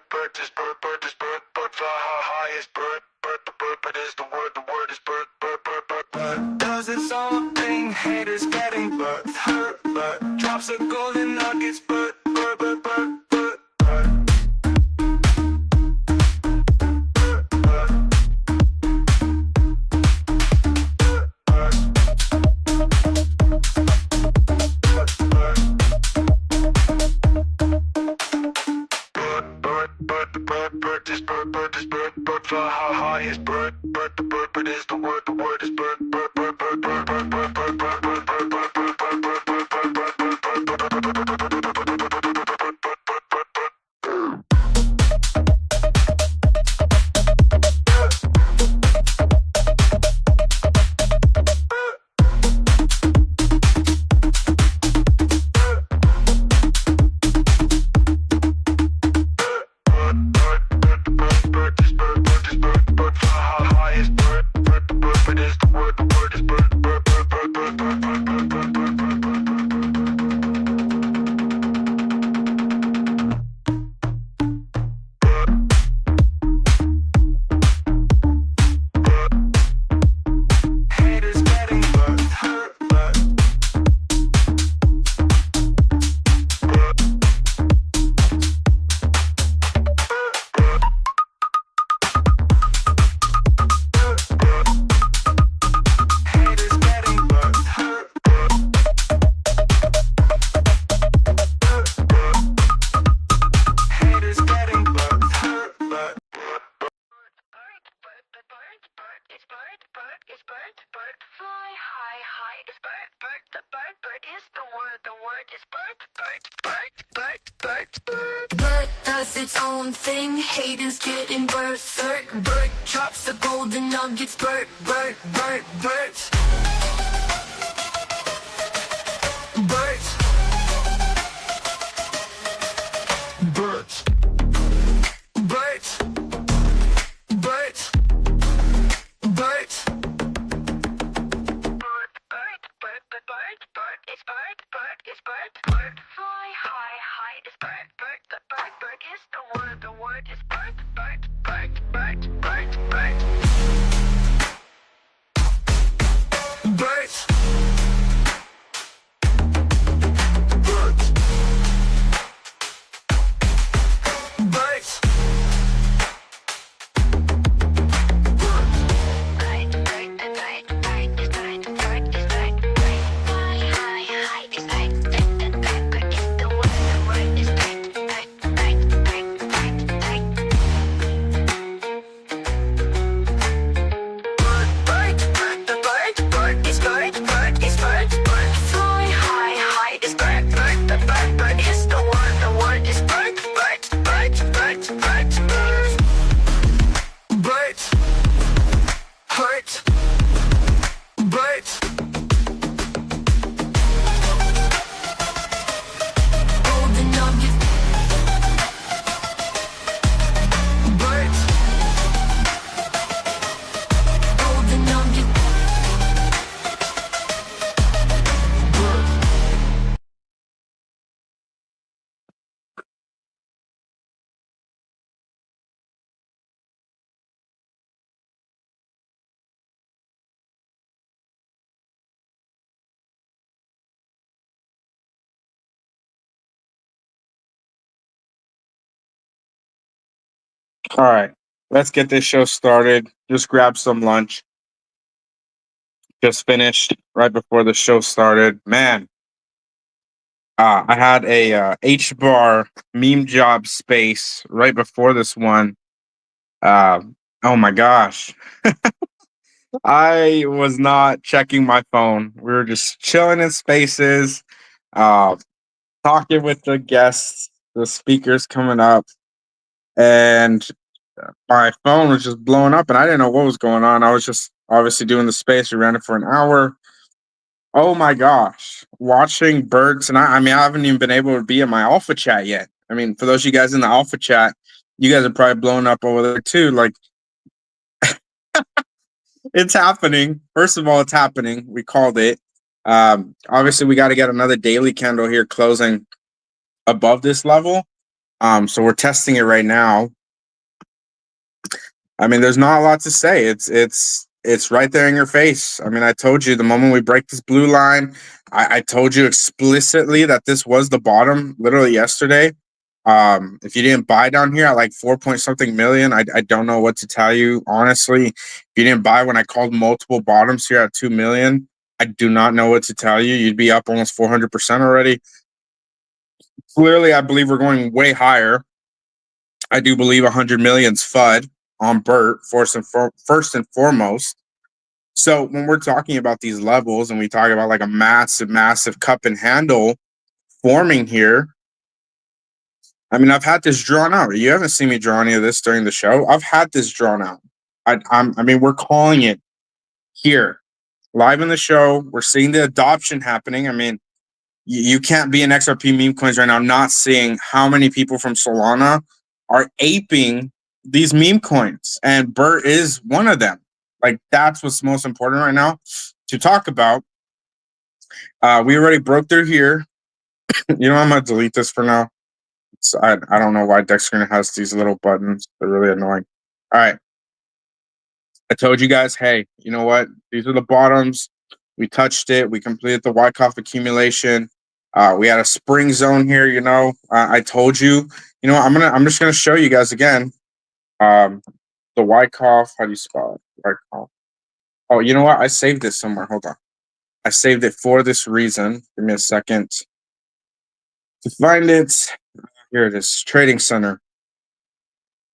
Bert is Bert, Bert is Bert, Bert fly high is Bert, Bert the Bert, but is the word is Bert, Bert, Bert, Bert. Bert does its own thing, haters getting Bert hurt, Bert drops the golden nuggets, Bert, Bert, Bert, Bert, Bert, Bert. Bert is Bert, Bert is Bert, Bert fly high is Bert, Bert the Bert, but is the word is Bert, Bert, Bert, Bert, Bert, Bert, Bert, Bert, Bert, Bert, Bert, Bert, Bert, Bert does its own thing, haters getting Bert hurt. Bert drops the golden nuggets, Bert, Bert, Bert, Bert. Bert. Bert. Bert. Bert. Bert. Bert is Bert. Bert fly high is Bert. Bert is the word is Bert. Bert, Bert, Bert, Bert, Bert. Bert. All right, let's get this show started. Just grab some lunch. Just finished right before the show started. Man, I had a H bar meme job space right before this one. Uh, oh my gosh, I was not checking my phone. We were just chilling in spaces, uh, talking with the guests, the speakers coming up, and my phone was just blowing up and I didn't know what was going on. I was just obviously doing the space. We ran it for an hour. Oh my gosh. Watching birds. And I mean, I haven't even been able to be in my alpha chat yet. I mean, for those of you guys in the alpha chat, you guys are probably blown up over there too. Like, it's happening. First of all, it's happening. We called it. Obviously, we got to get another daily candle here closing above this level. So we're testing it right now. I mean, there's not a lot to say. It's right there in your face. I mean, I told you the moment we break this blue line, I told you explicitly that this was the bottom literally yesterday. If you didn't buy down here at like 4 point something million, I don't know what to tell you. Honestly, if you didn't buy when I called multiple bottoms here at 2 million, I do not know what to tell you. You'd be up almost 400% already. Clearly, I believe we're going way higher. I do believe 100 million's FUD on Bert, first and foremost. So when we're talking about these levels and we talk about like a massive cup and handle forming here, I mean, I've had this drawn out. You haven't seen me draw any of this during the show. I've had this drawn out. I mean, we're calling it here live in the show. We're seeing the adoption happening. I mean, you can't be an XRP meme coins right now not seeing how many people from Solana are aping these meme coins, and Bert is one of them. Like that's what's most important right now to talk about. We already broke through here. You know, I'm gonna delete this for now. I don't know why Deck Screen has these little buttons. They're really annoying. All right. I told you guys, hey, you know what? These are the bottoms. We touched it. We completed the Wyckoff accumulation. We had a spring zone here. You know, I told you. You know, I'm just gonna show you guys again. The Wyckoff. How do you spell it? Wyckoff. Oh, you know what? I saved this somewhere. Hold on. I saved it for this reason. Give me a second to find it. Here it is. Trading Center.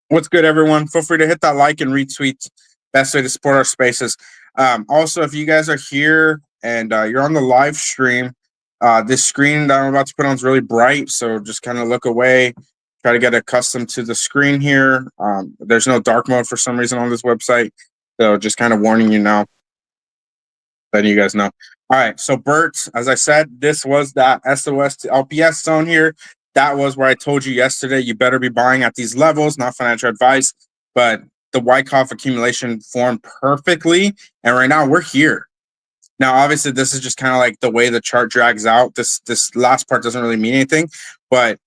What's good, everyone? Feel free to hit that like and retweet. Best way to support our spaces. Also, if you guys are here and you're on the live stream, this screen that I'm about to put on is really bright, so just kind of look away. Try to get accustomed to the screen here. There's no dark mode for some reason on this website, so just kind of warning you now, letting you guys know. All right, so Bert, as I said, this was that SOS to LPS zone here. That was where I told you yesterday you better be buying at these levels, not financial advice, but the Wyckoff accumulation formed perfectly. And right now we're here. Now, obviously, this is just kind of like the way the chart drags out. This last part doesn't really mean anything, but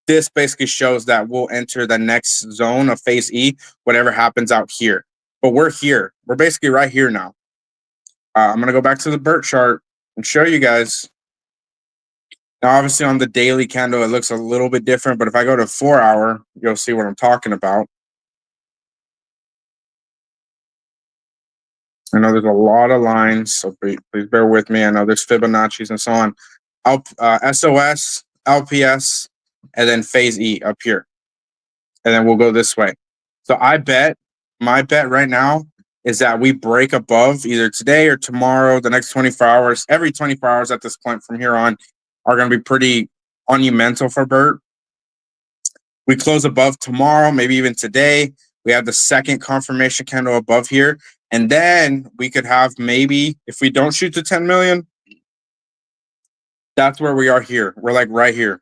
this basically shows that we'll enter the next zone of phase E, whatever happens out here. But we're here. We're basically right here now. I'm going to go back to the Bert chart and show you guys. Now, obviously, on the daily candle, it looks a little bit different, but if I go to 4 hour, you'll see what I'm talking about. I know there's a lot of lines, so please bear with me. I know there's Fibonacci's and so on. SOS, LPS, and then phase E up here. And then we'll go this way. So my bet right now is that we break above either today or tomorrow, the next 24 hours. Every 24 hours at this point from here on are going to be pretty monumental for Bert. We close above tomorrow, maybe even today. We have the second confirmation candle above here. And then we could have maybe, if we don't shoot to 10 million, that's where we are here. We're like right here.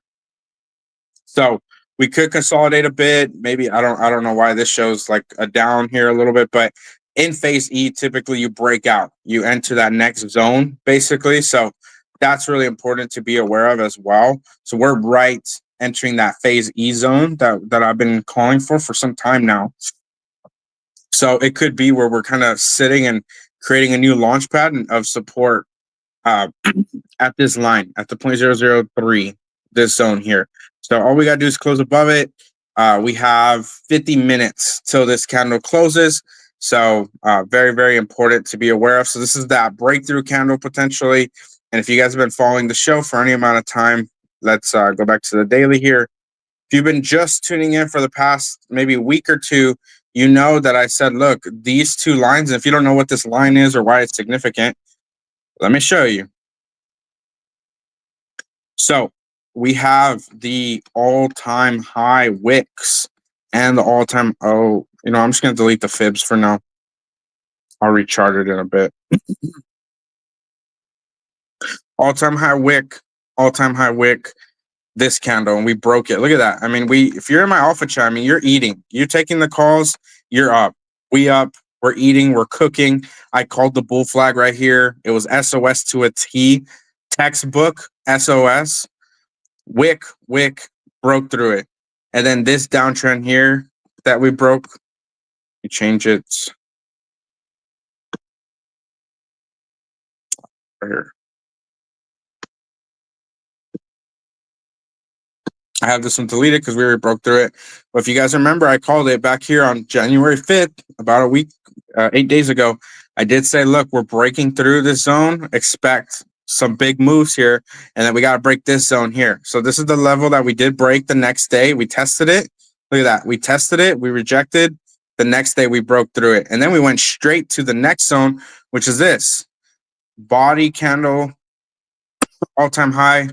So we could consolidate a bit. Maybe I don't know why this shows like a down here a little bit, but in phase E, typically you break out. You enter that next zone, basically. So that's really important to be aware of as well. So we're right entering that phase E zone that I've been calling for some time now. So it could be where we're kind of sitting and creating a new launch pad of support at this line, at the 0.003, this zone here. So all we got to do is close above it. We have 50 minutes till this candle closes. So very, very important to be aware of. So this is that breakthrough candle potentially. And if you guys have been following the show for any amount of time, let's go back to the daily here. If you've been just tuning in for the past maybe week or two, you know that I said, look, these two lines, and if you don't know what this line is or why it's significant, let me show you. So we have the all-time high wicks and the all-time, I'm just going to delete the fibs for now. I'll rechart it in a bit. All-time high wick, this candle, and we broke it. Look at that. I mean, if you're in my alpha chat, I mean, you're eating. You're taking the calls, you're up. We up. We're eating, we're cooking. I called the bull flag right here. It was SOS to a T. Textbook SOS. Wick, broke through it. And then this downtrend here that we broke, we change it right here. I have this one deleted because we already broke through it. But if you guys remember, I called it back here on January 5th, about a week, 8 days ago. I did say, look, we're breaking through this zone. Expect some big moves here. And then we got to break this zone here. So this is the level that we did break the next day. We tested it. Look at that. We tested it. We rejected. The next day we broke through it. And then we went straight to the next zone, which is this body candle, all-time high,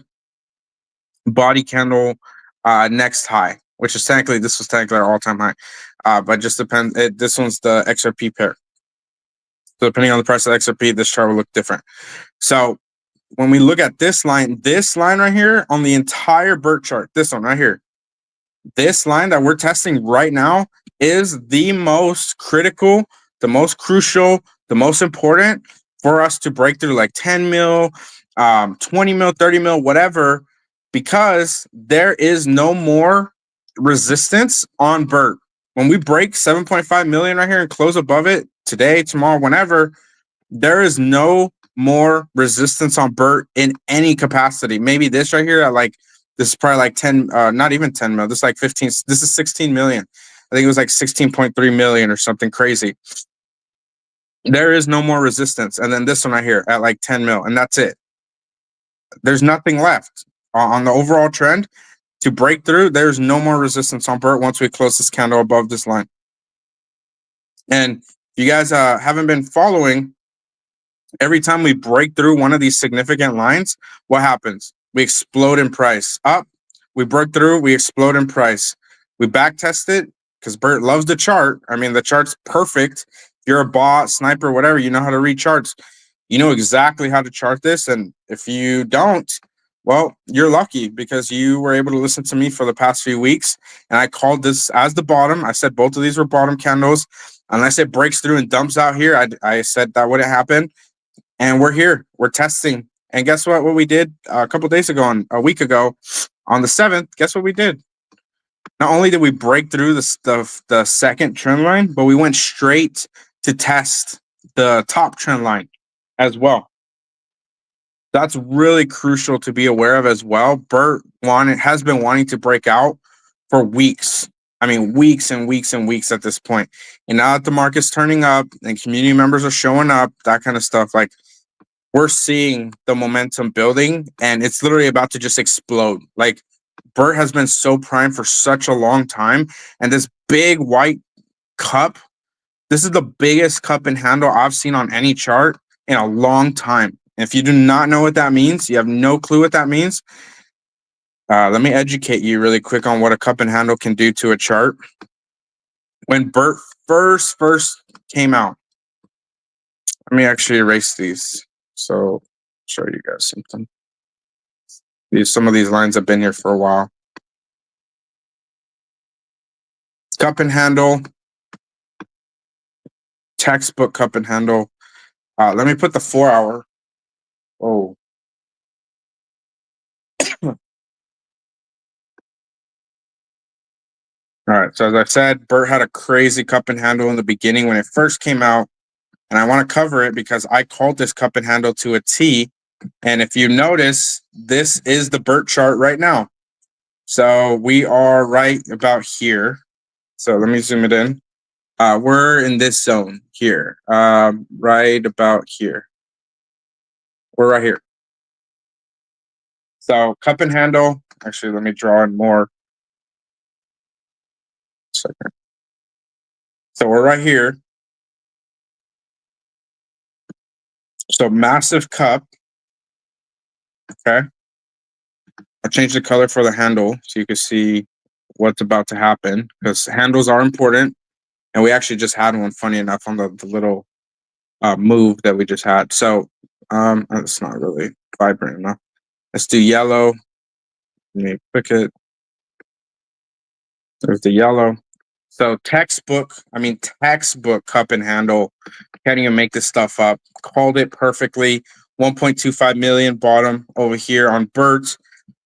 body candle, next high, which is technically, this was technically our all-time high, but just depends. This one's the XRP pair. So depending on the price of XRP, this chart will look different. So when we look at this line right here on the entire Bert chart, this one right here, this line that we're testing right now is the most critical, the most crucial, the most important for us to break through like 10 mil, 20 mil, 30 mil, whatever, because there is no more resistance on Bert. When we break 7.5 million right here and close above it today, tomorrow, whenever, there is no more resistance on Bert in any capacity. Maybe this right here at like, this is probably like 10, not even 10 mil. This is like 15. This is 16 million. I think it was like 16.3 million or something crazy. There is no more resistance. And then this one right here at like 10 mil. And that's it. There's nothing left on the overall trend to break through. There's no more resistance on Bert once we close this candle above this line. And if you guys haven't been following, every time we break through one of these significant lines, what happens? We explode in price. Up, we broke through, we explode in price. We back test it because Bert loves the chart. I mean, the chart's perfect. If you're a bot, sniper, whatever, you know how to read charts. You know exactly how to chart this. And if you don't, well, you're lucky because you were able to listen to me for the past few weeks. And I called this as the bottom. I said both of these were bottom candles. Unless it breaks through and dumps out here, I said that wouldn't happen. And we're here. We're testing. And guess what we did a couple days ago, a week ago, on the 7th, guess what we did? Not only did we break through the second trend line, but we went straight to test the top trend line as well. That's really crucial to be aware of as well. Bert has been wanting to break out for weeks. I mean, weeks and weeks and weeks at this point. And now that the market's turning up and community members are showing up, that kind of stuff, like, we're seeing the momentum building and it's literally about to just explode. Like, Bert has been so primed for such a long time. And this big white cup, this is the biggest cup and handle I've seen on any chart in a long time. And if you do not know what that means, you have no clue what that means. Let me educate you really quick on what a cup and handle can do to a chart. When Bert first came out, let me actually erase these. So show you guys something. Some of these lines have been here for a while. Cup and handle, textbook cup and handle. Let me put the 4 hour. Oh. All right. So as I said, Bert had a crazy cup and handle in the beginning when it first came out. And I want to cover it because I called this cup and handle to a T. And if you notice, this is the Bert chart right now. So we are right about here. So let me zoom it in. We're in this zone here, right about here. We're right here. So cup and handle. Actually, let me draw in more. Second. So we're right here. So massive cup. Okay. I'll change the color for the handle so you can see what's about to happen because handles are important. And we actually just had one, funny enough, on the little move that we just had. So it's not really vibrant enough. Let's do yellow. Let me pick it. There's the yellow. So textbook cup and handle. Can't even make this stuff up. Called it perfectly. 1.25 million bottom over here on Bert.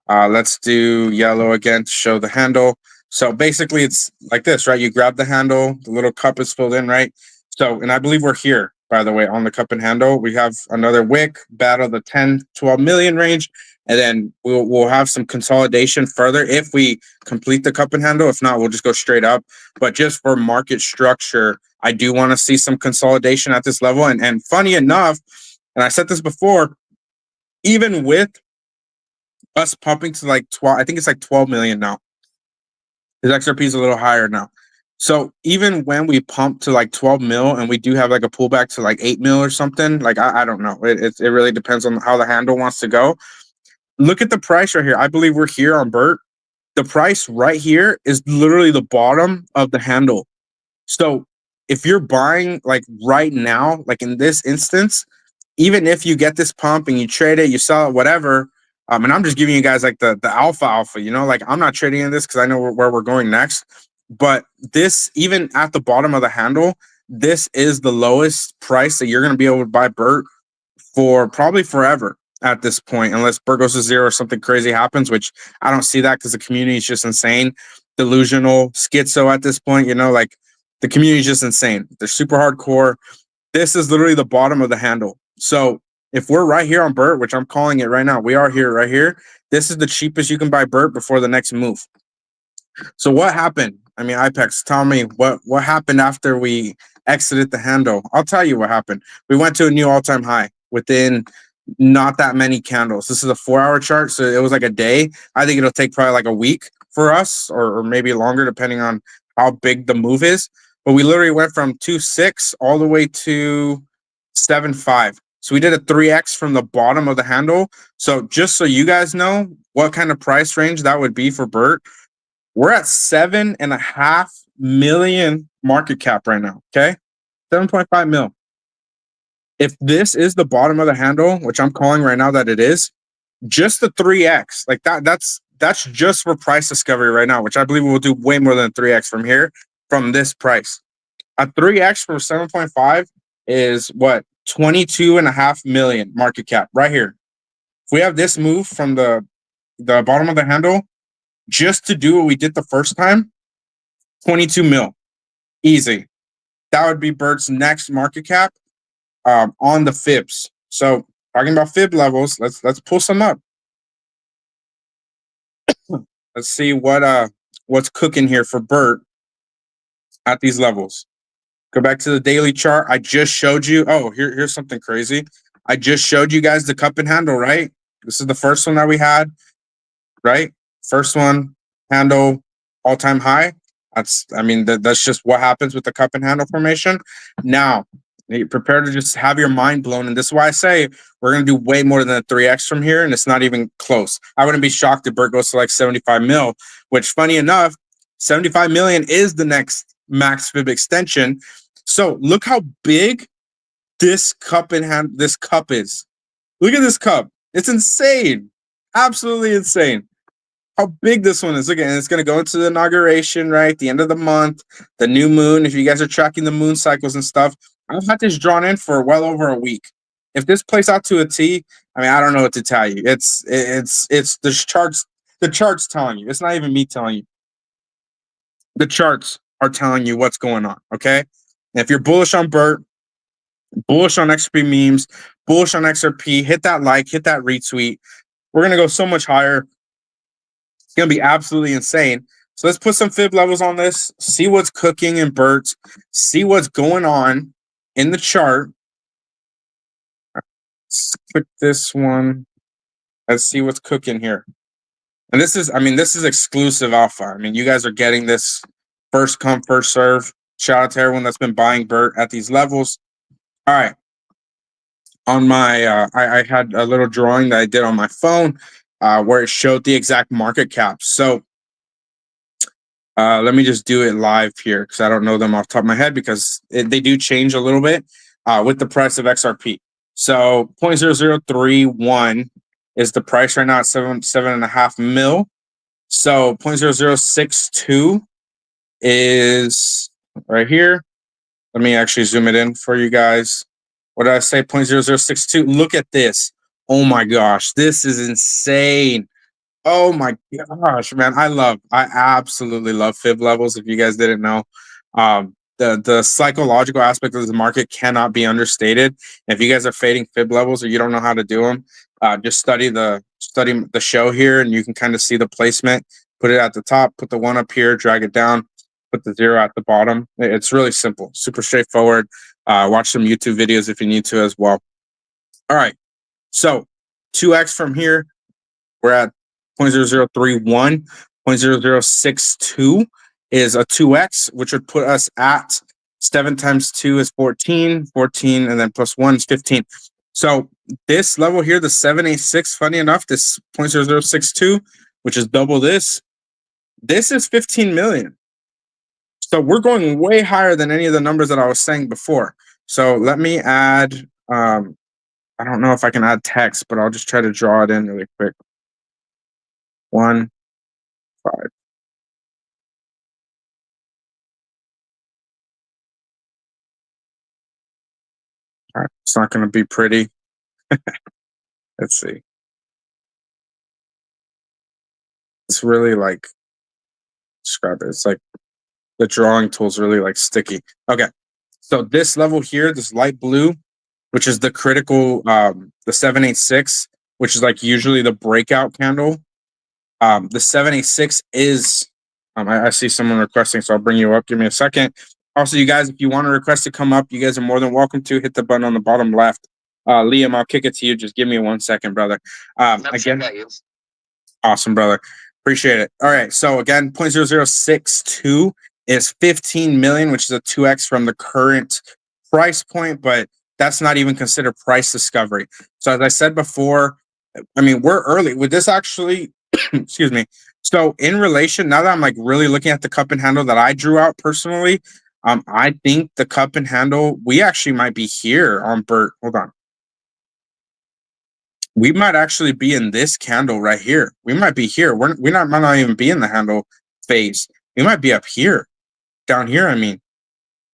Let's do yellow again to show the handle. So basically, it's like this, right? You grab the handle, the little cup is filled in, right? So, and I believe we're here, by the way, on the cup and handle. We have another wick, battle the 10, 12 million range, and then we'll have some consolidation further if we complete the cup and handle. If not, we'll just go straight up. But just for market structure, I do want to see some consolidation at this level. And funny enough, and I said this before, even with us pumping to like 12, I think it's like 12 million now. His XRP is a little higher now. So even when we pump to like 12 mil and we do have like a pullback to like 8 mil or something, like I don't know. It really depends on how the handle wants to go. Look at the price right here. I believe we're here on Bert. The price right here is literally the bottom of the handle. So if you're buying like right now, like in this instance, even if you get this pump and you trade it, you sell it, whatever. And I'm just giving you guys like the alpha, like I'm not trading in this because I know where we're going next. But this, even at the bottom of the handle, this is the lowest price that you're going to be able to buy Bert for probably forever at this point, unless Bert goes to zero or something crazy happens, which I don't see that because the community is just insane, delusional, schizo at this point. Like the community is just insane. They're super hardcore. This is literally the bottom of the handle. So if we're right here on Bert, which I'm calling it right now, we are here right here. This is the cheapest you can buy Bert before the next move. So what happened? I mean, IPEX, tell me what happened after we exited the handle. I'll tell you what happened. We went to a new all-time high within not that many candles. This is a 4-hour chart, so it was like a day. I think it'll take probably like a week for us, or maybe longer, depending on how big the move is. But we literally went from 2.6 all the way to 7.5. So we did a 3x from the bottom of the handle. So just so you guys know what kind of price range that would be for Bert, we're at 7.5 million market cap right now. Okay, 7.5 mil. If this is the bottom of the handle, which I'm calling right now that it is, just the 3x, like that's just for price discovery right now, which I believe we'll do way more than 3x from here, from this price. A 3x from 7.5 is what? 22.5 million market cap right here. If we have this move from the bottom of the handle, just to do what we did the first time, 22 mil, easy. That would be Bert's next market cap on the fibs. So talking about fib levels, let's pull some up. Let's see what's cooking here for Bert at these levels. Go back to the daily chart. I just showed you. Oh, here's something crazy. I just showed you guys the cup and handle, right? This is the first one that we had, right? First one, handle, all-time high. That's just what happens with the cup and handle formation. Now, prepare to just have your mind blown. And this is why I say we're going to do way more than a 3x from here, and it's not even close. I wouldn't be shocked if Bert goes to like 75 mil, which, funny enough, 75 million is the next max fib extension. So look how big this cup is. Look at this cup. It's insane. Absolutely insane. How big this one is. Look at it. It's going to go into the inauguration, right? The end of the month, the new moon. If you guys are tracking the moon cycles and stuff, I've had this drawn in for well over a week. If this plays out to a T, I mean, I don't know what to tell you. It's the charts. The charts telling you. It's not even me telling you. The charts are telling you what's going on. Okay. And if you're bullish on Bert, bullish on XRP memes, bullish on XRP, hit that like, hit that retweet. We're going to go so much higher. It's going to be absolutely insane. So let's put some fib levels on this, see what's cooking in Bert, see what's going on in the chart. Let's click this one. Let's see what's cooking here. And this is exclusive alpha. I mean, you guys are getting this first come, first serve. Shout out to everyone that's been buying Bert at these levels. All right. On my, I had a little drawing that I did on my phone where it showed the exact market cap. So let me just do it live here because I don't know them off the top of my head because they do change a little bit with the price of XRP. So 0.0031 is the price right now at 7.5 mil. So 0.0062 is right here. Let me actually zoom it in for you guys. What did I say? 0.0062. Look at this. Oh my gosh, this is insane. Oh my gosh, man. I absolutely love fib levels. If you guys didn't know, the psychological aspect of the market cannot be understated. If you guys are fading fib levels or you don't know how to do them, just study the show here, and you can kind of see the placement. Put it at the top, put the one up here, drag it down, put the zero at the bottom. It's really simple, super straightforward. Watch some YouTube videos if you need to as well. All right, so 2x from here, we're at 0.0031. 0.0062 is a 2x, which would put us at 7 times 2 is 14, 14, and then plus 1 is 15. So this level here, the 786, funny enough, this 0.0062, which is double this is 15 million. So we're going way higher than any of the numbers that I was saying before. So let me add, I don't know if I can add text, but I'll just try to draw it in really quick. 1, 5. All right, it's not going to be pretty. Let's see. It's really like, describe it. It's like the drawing tool is really like sticky. Okay. So this level here, this light blue, which is the critical, the 786, which is like usually the breakout candle. The 786 is, I see someone requesting, so I'll bring you up. Give me a second. Also, you guys, if you want to request to come up, you guys are more than welcome to hit the button on the bottom left. Liam, I'll kick it to you. Just give me 1 second, brother. Again, awesome, brother. Appreciate it. All right. So again, 0.0062 is 15 million, which is a 2x from the current price point, but that's not even considered price discovery. So as I said before, I mean, we're early. Would this actually, excuse me. So in relation, now that I'm like really looking at the cup and handle that I drew out personally, I think the cup and handle, we actually might be here on Bert. Hold on. We might actually be in this candle right here. We might be here. Might not even be in the handle phase. We might be up here, down here. I mean,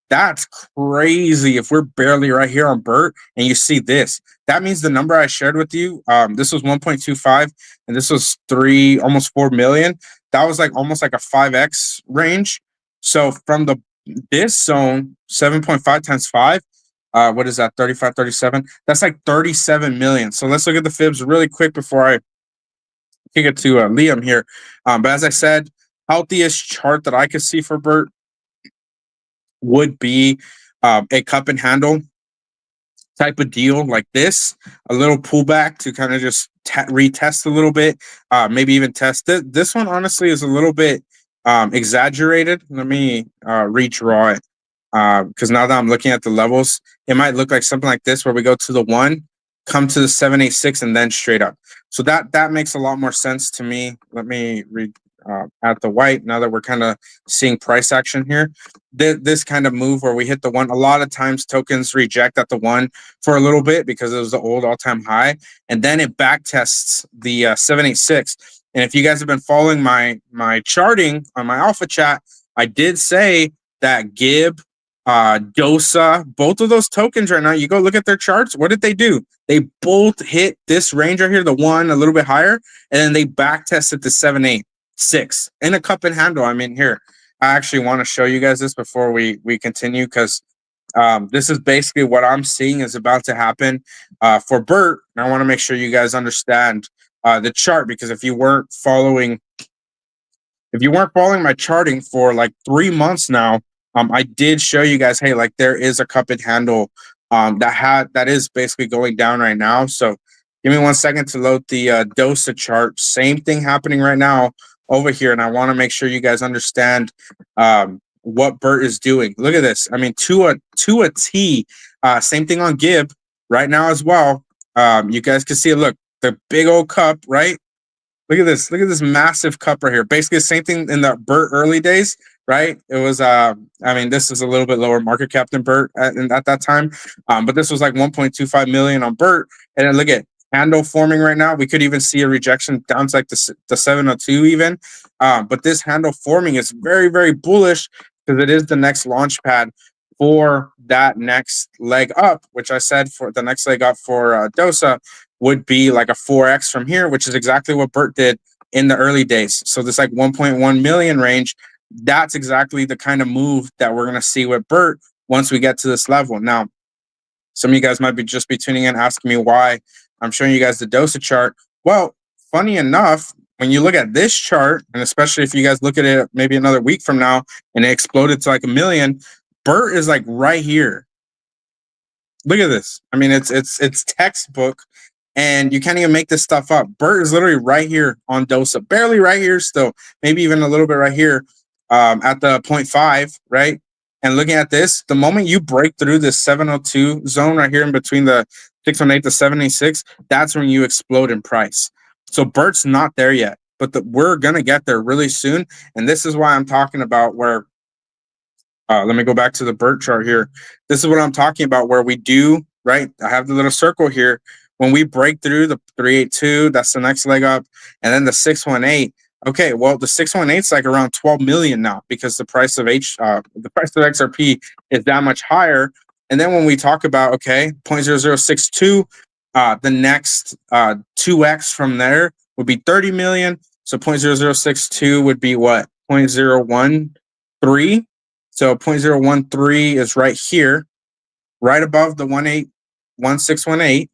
that's crazy. If we're barely right here on Bert and you see this, that means the number I shared with you, this was 1.25 and this was almost 4 million. That was like almost like a 5x range. So from this zone, 7.5 times 5, what is that? 35, 37. That's like 37 million. So let's look at the fibs really quick before I kick it to Liam here. But as I said, healthiest chart that I could see for Bert would be a cup and handle type of deal like this, a little pullback to kind of just retest a little bit, maybe even test it. This one honestly is a little bit exaggerated. Let me redraw it because now that I'm looking at the levels, it might look like something like this where we go to the 1, come to the 786, and then straight up. So that makes a lot more sense to me. Let me read at the white now that we're kind of seeing price action here. This kind of move where we hit the 1, a lot of times tokens reject at the 1 for a little bit because it was the old all-time high, and then it back tests the 786. And if you guys have been following my charting on my alpha chat, I did say that Gib, Dosa, both of those tokens right now, you go look at their charts. What did they do? They both hit this range right here, the 1 a little bit higher, and then they back tested the 786 in a cup and handle. I mean, here, I actually want to show you guys this before we continue because this is basically what I'm seeing is about to happen for Bert. And I want to make sure you guys understand the chart because if you weren't following my charting for like 3 months now, I did show you guys, hey, like there is a cup and handle that is basically going down right now. So give me 1 second to load the DOSA chart. Same thing happening right now over here, and I want to make sure you guys understand what Bert is doing. Look at this. I mean, to a T. Same thing on Gib right now as well. You guys can see it. Look, the big old cup, right? Look at this. Look at this massive cup right here. Basically the same thing in the Bert early days, right? It was I mean, this is a little bit lower market cap than Bert at that time. But this was like 1.25 million on Bert. And then look at handle forming right now. We could even see a rejection down to like the 702 even. But this handle forming is very, very bullish because it is the next launch pad for that next leg up, which I said for the next leg up for Dosa would be like a 4x from here, which is exactly what Bert did in the early days. So this like 1.1 million range, that's exactly the kind of move that we're going to see with Bert once we get to this level. Now, some of you guys might be tuning in asking me why I'm showing you guys the DOSA chart. Well, funny enough, when you look at this chart, and especially if you guys look at it maybe another week from now and it exploded to like a million, Bert is like right here. Look at this. I mean, it's textbook, and you can't even make this stuff up. Bert is literally right here on DOSA, barely right here still, maybe even a little bit right here at the 0.5, right? And looking at this, the moment you break through this 702 zone right here in between the 618 to 76, that's when you explode in price. So Bert's not there yet, but we're gonna get there really soon. And this is why I'm talking about where let me go back to the Bert chart here. This is what I'm talking about where we do, right? I have the little circle here. When we break through the 382, that's the next leg up. And then the 618. Okay, well, the 618 is like around 12 million now because the price of the price of XRP is that much higher. And then when we talk about, okay, 0.0062, the next 2x from there would be 30 million. So 0.0062 would be what? 0.013. So 0.013 is right here, right above the 1618.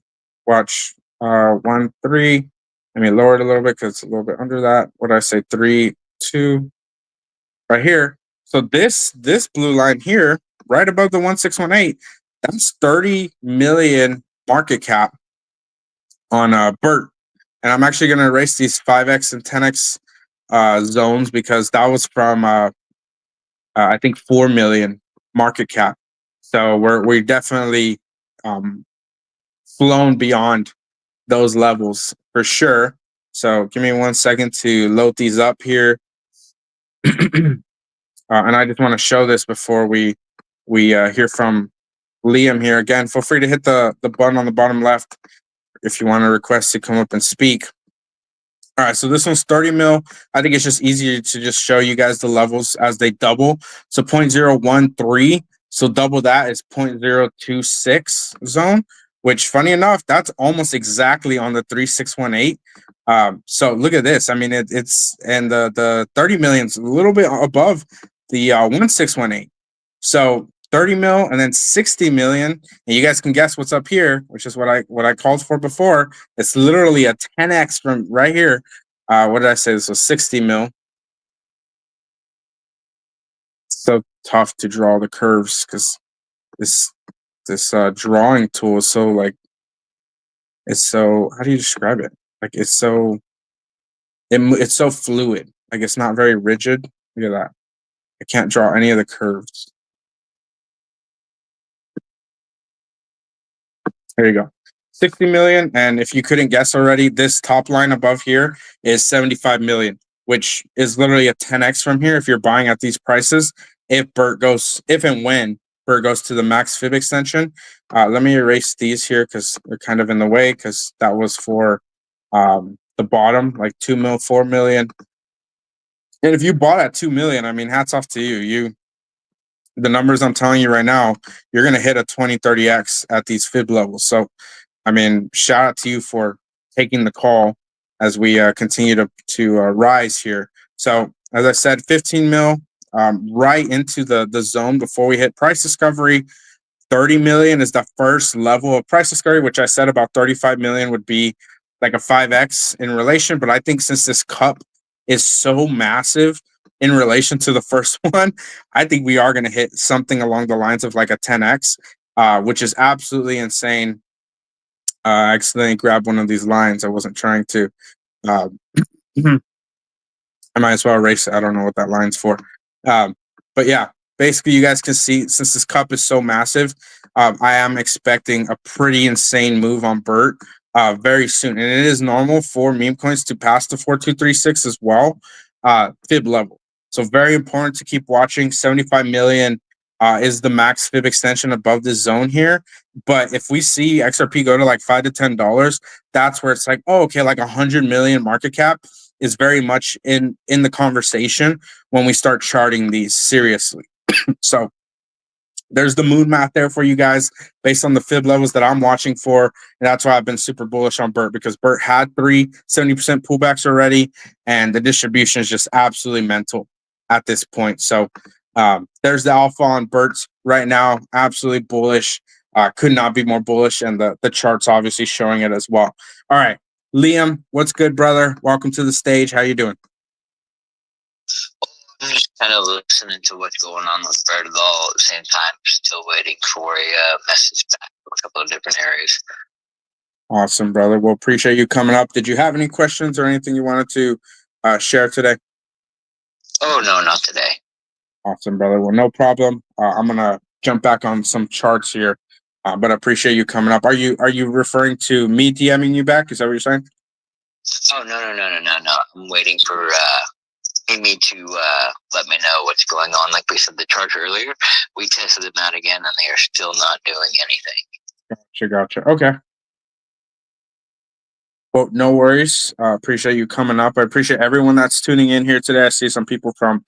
Watch 13. Let me lower it a little bit because it's a little bit under that. What did I say? 3, 2, right here. So this blue line here, right above the 1618, that's 30 million market cap on Bert. And I'm actually going to erase these 5x and 10x zones because that was from I think 4 million market cap. So we're definitely flown beyond those levels for sure. So give me 1 second to load these up here. And I just want to show this before we hear from Liam here. Again, feel free to hit the button on the bottom left if you want to request to come up and speak. All right, so this one's 30 mil. I think it's just easier to just show you guys the levels as they double. So 0.013, so double that is 0.026 zone, which funny enough, that's almost exactly on the 3618. So look at this. I mean, it's and the 30 million's a little bit above the 1618. So 30 mil and then 60 million. And you guys can guess what's up here, which is what I called for before. It's literally a 10x from right here. What did I say? This was 60 mil. It's so tough to draw the curves because this drawing tool is so like it's so how do you describe it? Like it's so it's so fluid. Like it's not very rigid. Look at that. I can't draw any of the curves. There you go. 60 million. And if you couldn't guess already, this top line above here is 75 million, which is literally a 10x from here if you're buying at these prices. If and when Bert goes to the max fib extension. Let me erase these here because they're kind of in the way because that was for the bottom, like 2 mil, 4 million. And if you bought at 2 million, I mean, hats off to you. The numbers I'm telling you right now, you're going to hit a 20, 30x at these fib levels. So, I mean, shout out to you for taking the call as we continue to rise here. So, as I said, 15 mil right into the zone before we hit price discovery. 30 million is the first level of price discovery, which I said about 35 million would be like a 5x in relation. But I think since this cup is so massive in relation to the first one, I think we are going to hit something along the lines of like a 10x, which is absolutely insane. I accidentally grabbed one of these lines. I wasn't trying to. I might as well erase it. I don't know what that line's for. But yeah, basically, you guys can see since this cup is so massive, I am expecting a pretty insane move on Bert very soon. And it is normal for meme coins to pass the 4236 as well, fib level. So very important to keep watching. 75 million is the max fib extension above this zone here. But if we see XRP go to like $5 to $10, that's where it's like, oh, okay, like 100 million market cap is very much in the conversation when we start charting these seriously. So there's the moon math there for you guys based on the fib levels that I'm watching for. And that's why I've been super bullish on Bert, because Bert had 70% pullbacks already, and the distribution is just absolutely mental at this point. So there's the alpha on Bert's right now. Absolutely bullish. Could not be more bullish. And the chart's obviously showing it as well. All right. Liam, what's good, brother? Welcome to the stage. How you doing? I'm just kind of listening to what's going on with Bert at all. At the same time, still waiting for a message back from a couple of different areas. Awesome, brother. Well, appreciate you coming up. Did you have any questions or anything you wanted to share today? Oh, no, not today. Awesome, brother. Well, no problem. I'm gonna jump back on some charts here, but I appreciate you coming up. Are you referring to me DMing you back? Is that what you're saying? Oh, no. I'm waiting for Amy to let me know what's going on. Like we said, the charts earlier, we tested them out again, and they are still not doing anything. Gotcha. Okay. Well, no worries. Appreciate you coming up. I appreciate everyone that's tuning in here today. I see some people from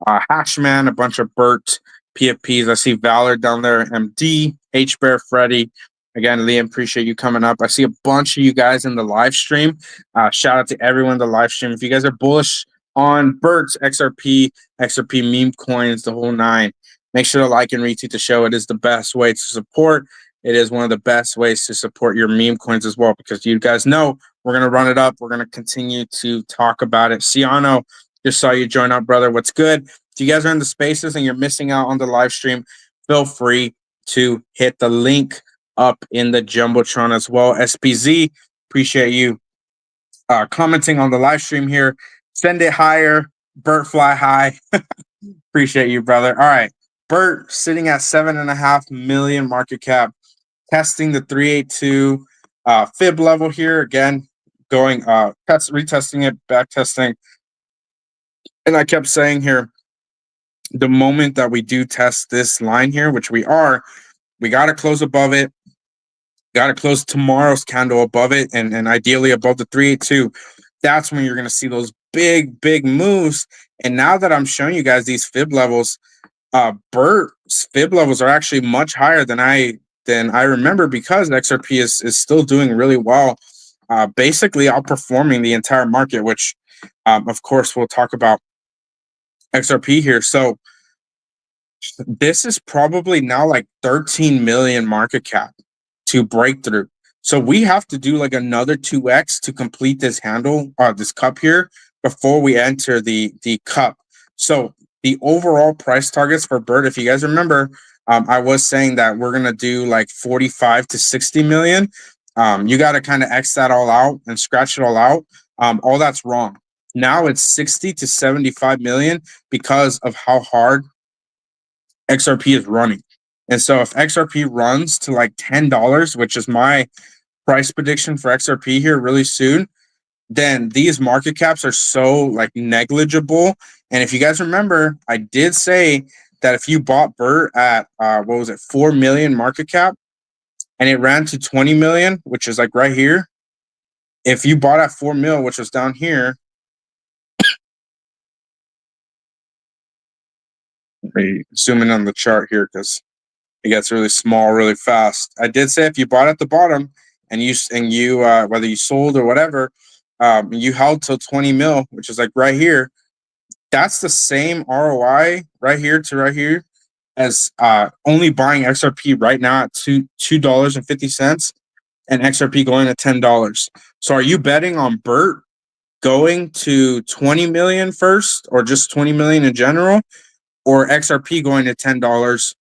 Hashman, a bunch of Bert PFPs. I see Valor down there, MD, H Bear, Freddy. Again, Liam, appreciate you coming up. I see a bunch of you guys in the live stream. Shout out to everyone in the live stream. If you guys are bullish on Bert's XRP meme coins, the whole nine, make sure to like and retweet the show. It is the best way to support. It is one of the best ways to support your meme coins as well, because you guys know we're going to run it up. We're going to continue to talk about it. Ciano, just saw you join up, brother. What's good? If you guys are in the spaces and you're missing out on the live stream, feel free to hit the link up in the Jumbotron as well. SPZ, appreciate you commenting on the live stream here. Send it higher. Bert, fly high. Appreciate you, brother. All right. Bert sitting at 7.5 million market cap, testing the 382 fib level here. Again, going retesting it, back testing. And I kept saying here, the moment that we do test this line here, which we are, we got to close above it. Got to close tomorrow's candle above it, and ideally above the 382. That's when you're going to see those big moves. And now that I'm showing you guys these fib levels, Bert's fib levels are actually much higher than I remember, because XRP is still doing really well, basically outperforming the entire market, which of course we'll talk about XRP here. So this is probably now like 13 million market cap to break through. So we have to do like another 2x to complete this handle, this cup here, before we enter the cup. So the overall price targets for Bert, if you guys remember, I was saying that we're gonna do like 45 to 60 million. You got to kind of X that all out and scratch it all out. All that's wrong. Now it's 60 to 75 million because of how hard XRP is running. And so if XRP runs to like $10, which is my price prediction for XRP here really soon, then these market caps are so like negligible. And if you guys remember, I did say that if you bought Bert at 4 million market cap and it ran to 20 million, which is like right here, if you bought at 4 mil, which was down here, let me zoom in on the chart here because it gets really small really fast. I did say if you bought at the bottom and you whether you sold or whatever, you held till 20 mil, which is like right here. That's the same ROI right here to right here as only buying XRP right now at $2.50 and XRP going to $10. So are you betting on Bert going to 20 million first, or just 20 million in general, or XRP going to $10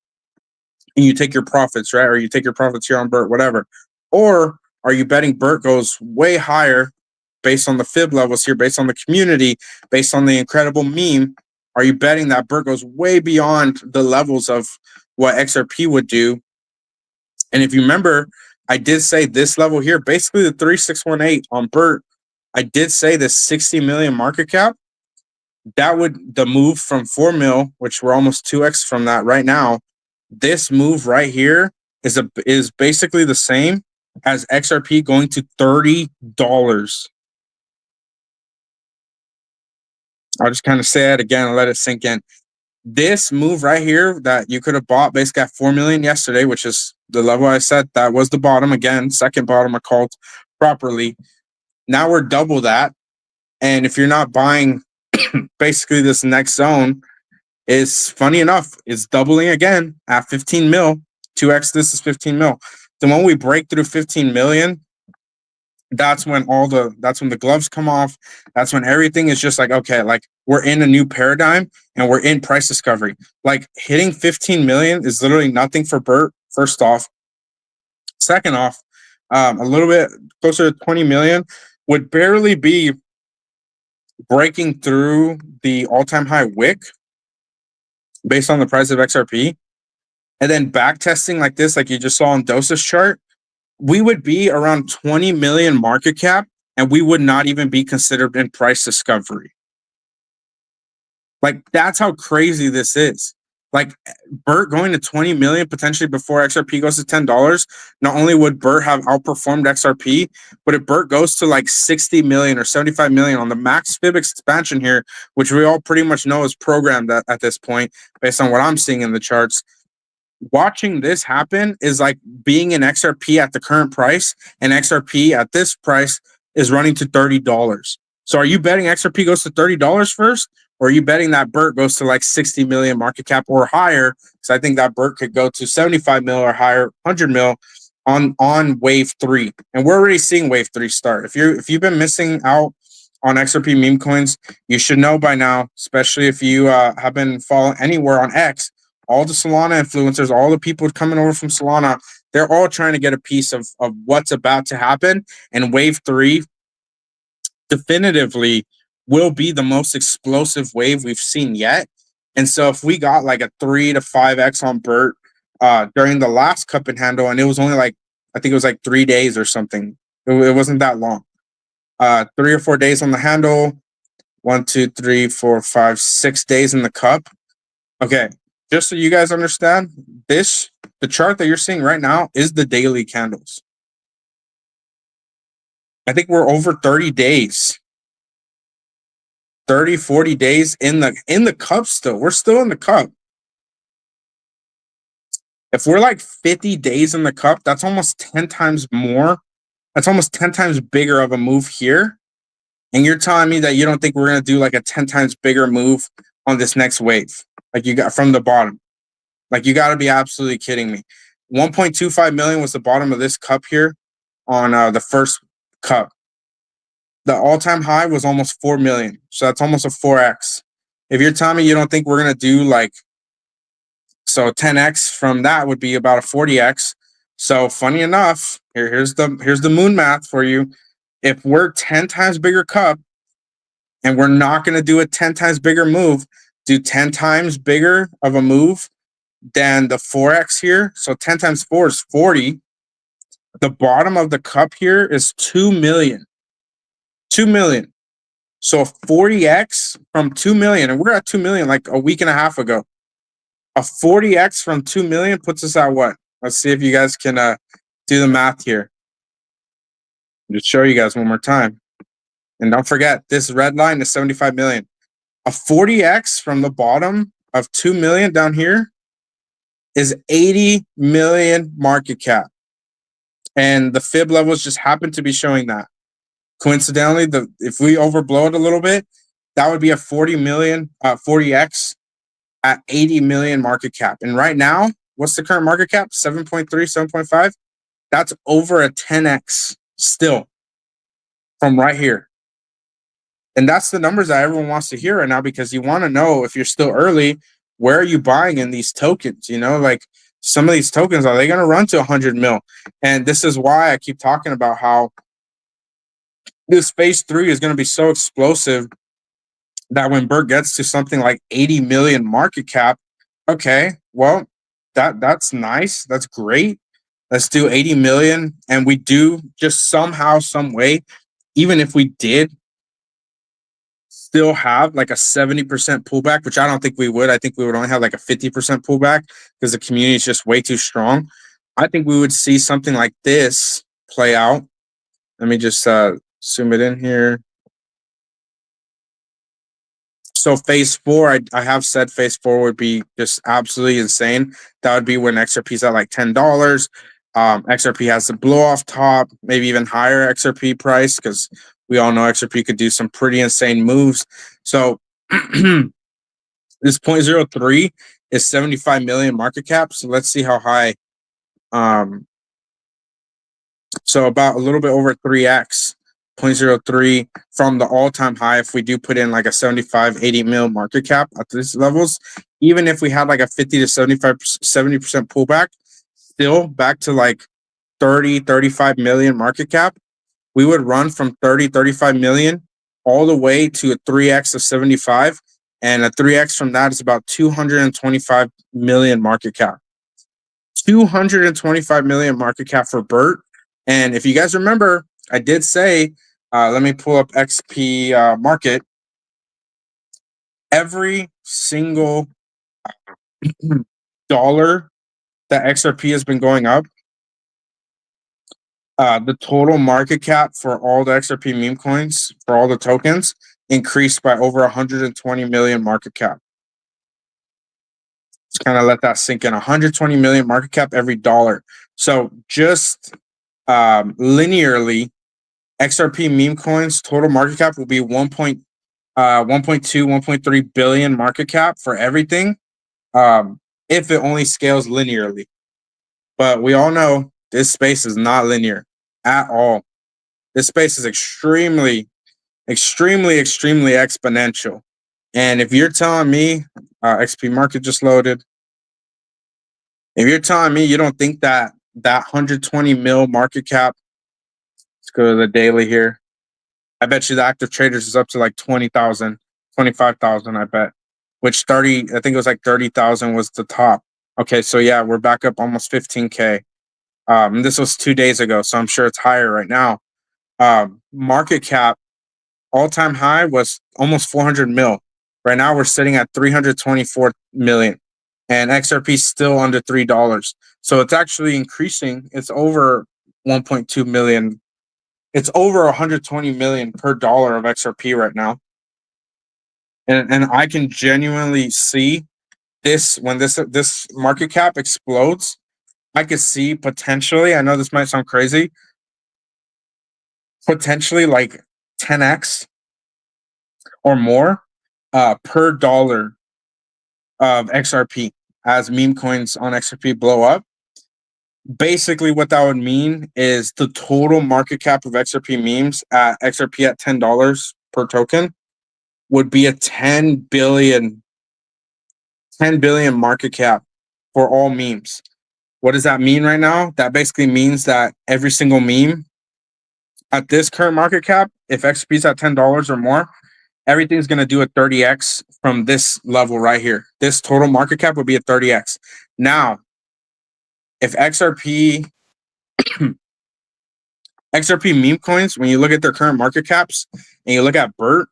and you take your profits, right? Or you take your profits here on Bert, whatever. Or are you betting Bert goes way higher based on the fib levels here, based on the community, based on the incredible meme? Are you betting that Bert goes way beyond the levels of what XRP would do? And if you remember, I did say this level here, basically the 3618 on Bert, I did say the 60 million market cap, that would, the move from 4 mil, which we're almost 2x from that right now, this move right here is basically the same as XRP going to $30. I'll just kind of say it again and let it sink in. this move right here that you could have bought basically at 4 million yesterday, which is the level I said that was the bottom again, second bottom I called properly. Now we're double that. And if you're not buying basically this next zone, is funny enough, it's doubling again at 15 mil. 2x this is 15 mil. The moment we break through 15 million, that's when the gloves come off. That's when everything is just like, okay, like we're in a new paradigm and we're in price discovery. Like hitting 15 million is literally nothing for Bert, first off. Second off, a little bit closer to 20 million would barely be breaking through the all-time high wick based on the price of XRP. And then back testing like this, like you just saw on Dosa's chart, we would be around 20 million market cap and we would not even be considered in price discovery. Like that's how crazy this is. Like Bert going to 20 million potentially before XRP goes to $10. Not only would Bert have outperformed XRP, but if Bert goes to like 60 million or 75 million on the max fib expansion here, which we all pretty much know is programmed at this point based on what I'm seeing in the charts, watching this happen is like being in XRP at the current price, and XRP at this price is running to $30. So are you betting XRP goes to $30 first, or are you betting that Bert goes to like 60 million market cap or higher? Because I think that Bert could go to 75 mil or higher, 100 mil on wave 3, and we're already seeing wave 3 start. If you've been missing out on XRP meme coins, you should know by now, especially if you have been following anywhere on X. All the Solana influencers, all the people coming over from Solana, they're all trying to get a piece of what's about to happen. And wave 3 definitively will be the most explosive wave we've seen yet. And so if we got like a 3 to 5x on Bert during the last cup and handle, and it was only like, I think it was like 3 days or something. It wasn't that long. 3 or 4 days on the handle, 1, 2, 3, 4, 5, 6 days in the cup. Okay, just so you guys understand, the chart that you're seeing right now is the daily candles. I think we're over 30 days. 30, 40 days in the cup still. We're still in the cup. If we're like 50 days in the cup, that's almost 10 times more. That's almost 10 times bigger of a move here. And you're telling me that you don't think we're going to do like a 10 times bigger move on this next wave, like you got from the bottom? Like you got to be absolutely kidding me. 1.25 million was the bottom of this cup here on the first cup. The all-time high was almost 4 million. So that's almost a 4x. If you're telling me you don't think we're going to do like, so 10x from that would be about a 40x. So funny enough, here's the moon math for you. If we're 10 times bigger cup and we're not going to do a 10 times bigger move, do 10 times bigger of a move than the 4x here. So 10 times 4 is 40. The bottom of the cup here is 2 million. 2 million. So 40x from 2 million, and we're at 2 million like a week and a half ago. A 40x from 2 million puts us at what? Let's see if you guys can do the math here. Just show you guys one more time. And don't forget, this red line is 75 million. A 40x from the bottom of 2 million down here is 80 million market cap. And the fib levels just happen to be showing that. Coincidentally, if we overblow it a little bit, that would be a 40x at 80 million market cap. And right now, what's the current market cap? 7.3, 7.5. That's over a 10x still from right here. And that's the numbers that everyone wants to hear right now, because you want to know, if you're still early, where are you buying in these tokens? You know, like some of these tokens, are they going to run to 100 mil? And this is why I keep talking about how this phase 3 is going to be so explosive that when Bert gets to something like 80 million market cap, okay, well, that's nice. That's great. Let's do 80 million. And we do just somehow, some way, even if we did still have like a 70% pullback, which I don't think we would. I think we would only have like a 50% pullback because the community is just way too strong. I think we would see something like this play out. Let me just zoom it in here. So phase four, I have said phase four would be just absolutely insane. That would be when XRP's at like $10. XRP has the blow off top, maybe even higher XRP price, because we all know XRP could do some pretty insane moves. So this 0.03 is 75 million market cap. So let's see how high. So about a little bit over 3x, 0.03 from the all-time high. If we do put in like a 75, 80 mil market cap at these levels, even if we had like a 50 to 75, 70% pullback, still back to like 30, 35 million market cap, we would run from 30, 35 million all the way to a 3x of 75. And a 3x from that is about 225 million market cap. 225 million market cap for Bert. And if you guys remember, I did say, let me pull up XP market. Every single dollar that XRP has been going up, the total market cap for all the XRP meme coins, for all the tokens, increased by over 120 million market cap. Just kind of let that sink in. 120 million market cap every dollar. So just linearly, XRP meme coins total market cap will be 1.2, 1.3 billion market cap for everything, if it only scales linearly. But we all know this space is not linear at all. This space is extremely exponential. And if you're telling me, XP market just loaded, if you're telling me you don't think that 120 mil market cap, let's go to the daily here. I bet you the active traders is up to like 20,000, 25,000, I bet, which I think it was like 30,000 was the top. Okay, so yeah, we're back up almost 15K. This was 2 days ago, so I'm sure it's higher right now. Market cap all-time high was almost 400 mil. Right now we're sitting at 324 million, and XRP is still under $3. So it's actually increasing. It's over 1.2 million. It's over 120 million per dollar of XRP right now. And I can genuinely see this when this market cap explodes. I could see potentially, I know this might sound crazy, potentially like 10x or more per dollar of XRP as meme coins on XRP blow up. Basically, what that would mean is the total market cap of XRP memes at XRP at $10 per token would be a 10 billion market cap for all memes. What does that mean right now? That basically means that every single meme at this current market cap, if XRP is at $10 or more, everything's going to do a 30x from this level right here. This total market cap would be a 30x. Now, if XRP meme coins, when you look at their current market caps and you look at Bert,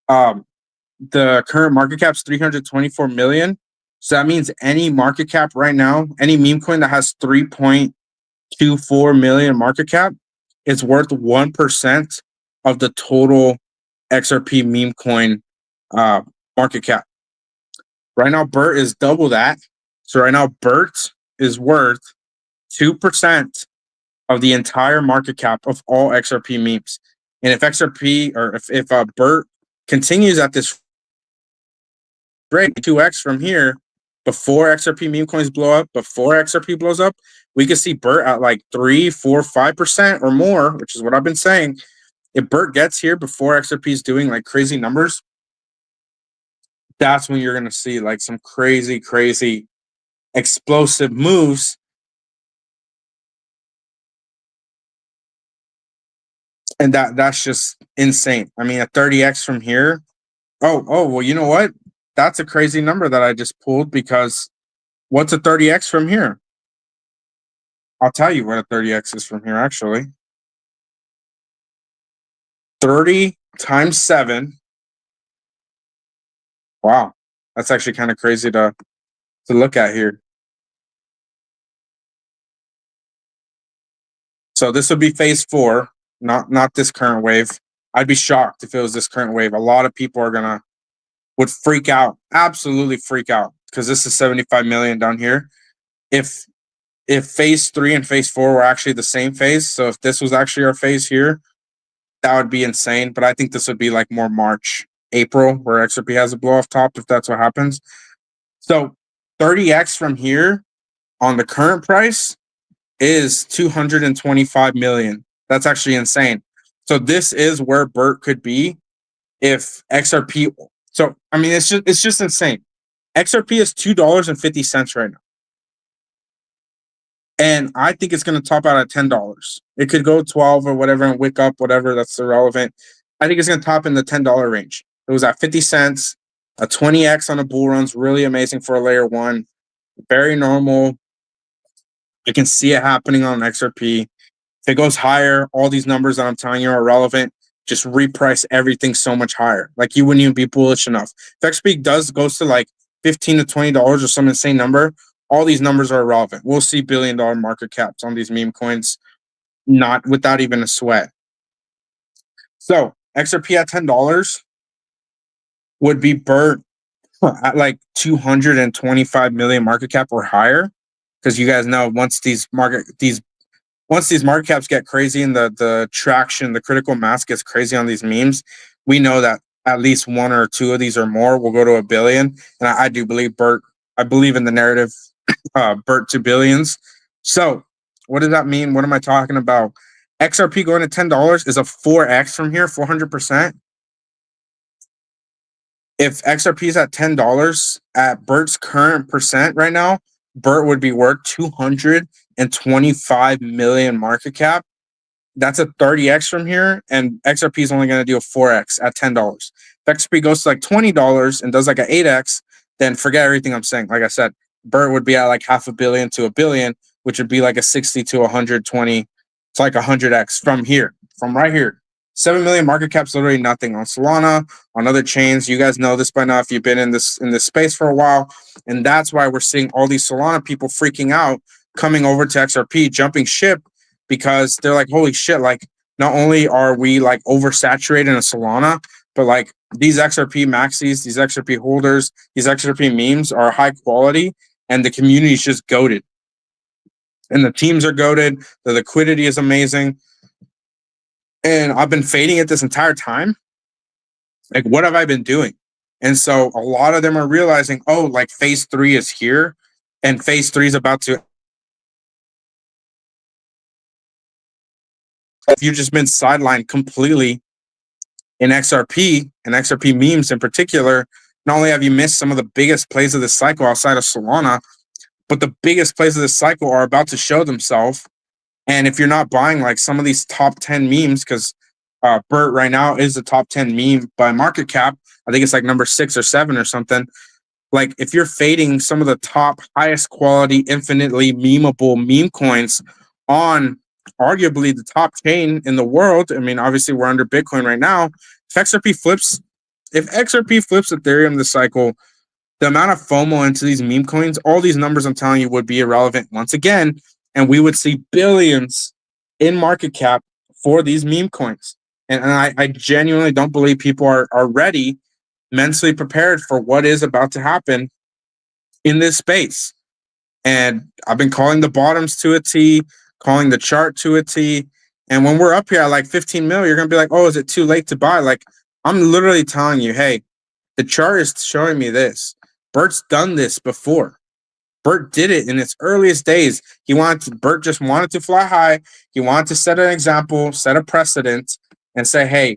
the current market cap is 324 million. So that means any market cap right now, any meme coin that has 3.24 million market cap is worth 1% of the total XRP meme coin market cap. Right now, Bert is double that. So right now, Bert is worth 2% of the entire market cap of all XRP memes. And if XRP or if Bert continues at this rate, 2x from here, before XRP meme coins blow up, before XRP blows up, we could see Bert at like 3, 4, 5% or more, which is what I've been saying. If Bert gets here before XRP is doing like crazy numbers, that's when you're going to see like some crazy explosive moves. And that's just insane. I mean, a 30x from here. Oh, well, you know what? That's a crazy number that I just pulled, because what's a 30x from here? I'll tell you what a 30x is from here, actually. 30 times 7. Wow. That's actually kind of crazy to look at here. So this would be phase 4, not this current wave. I'd be shocked if it was this current wave. A lot of people are gonna would freak out, absolutely freak out, because this is 75 million down here. If phase 3 and phase 4 were actually the same phase, so if this was actually our phase here, that would be insane. But I think this would be like more March, April, where XRP has a blow off top, if that's what happens. So 30x from here on the current price is 225 million. That's actually insane. So this is where Bert could be if XRP. So I mean, it's just insane. XRP is $2.50 right now, and I think it's going to top out at $10. It could go 12 or whatever and wick up, whatever. That's irrelevant. I think it's going to top in the $10 range. It was at 50 cents. A 20x on a bull run's really amazing for a layer one. Very normal. You can see it happening on XRP. If it goes higher, all these numbers that I'm telling you are relevant. Just reprice everything so much higher. Like you wouldn't even be bullish enough. If XP goes to like $15 to $20 or some insane number, all these numbers are irrelevant. We'll see billion-dollar market caps on these meme coins, not without even a sweat. So XRP at $10 would be Bert at like 225 million market cap or higher, because you guys know once these market caps get crazy and the traction, the critical mass gets crazy on these memes, we know that at least one or two of these or more will go to a billion. And I do believe Bert. I believe in the narrative, Bert to billions. So what does that mean? What am I talking about? XRP going to $10 is a 4x from here, 400%. If XRP is at $10 at Bert's current percent right now, Bert would be worth 225 million market cap. That's a 30x from here, and XRP is only going to do a 4x at $10. If XRP goes to like $20 and does like an 8x, then forget everything I'm saying. Like I said, Bert would be at like $500 million to $1 billion, which would be like a 60 to 120. It's like 100x from here, from right here. 7 million market cap's literally nothing on Solana, on other chains. You guys know this by now if you've been in this space for a while. And that's why we're seeing all these Solana people freaking out, coming over to XRP, jumping ship, because they're like, holy shit, like not only are we like oversaturated in a Solana, but like these XRP maxis, these XRP holders, these XRP memes are high quality, and the community is just goated. And the teams are goated. The liquidity is amazing. And I've been fading it this entire time. Like, what have I been doing? And so a lot of them are realizing, oh, like phase 3 is here, and phase 3 is about to. If you've just been sidelined completely in XRP and XRP memes in particular, not only have you missed some of the biggest plays of this cycle outside of Solana, but the biggest plays of this cycle are about to show themselves. And if you're not buying like some of these top 10 memes, because Bert right now is the top 10 meme by market cap, I think it's like number 6 or 7 or something. Like if you're fading some of the top, highest quality, infinitely memeable meme coins on arguably the top chain in the world. I mean, obviously we're under Bitcoin right now. If XRP flips Ethereum this cycle, the amount of FOMO into these meme coins, all these numbers I'm telling you would be irrelevant once again. And we would see billions in market cap for these meme coins. And I genuinely don't believe people are ready, mentally prepared for what is about to happen in this space. And I've been calling the bottoms to a T, calling the chart to a T. And when we're up here at like 15 mil, you're going to be like, oh, is it too late to buy? Like, I'm literally telling you, hey, the chart is showing me this. Bert's done this before. Bert did it in its earliest days. Bert just wanted to fly high. He wanted to set an example, set a precedent, and say, hey,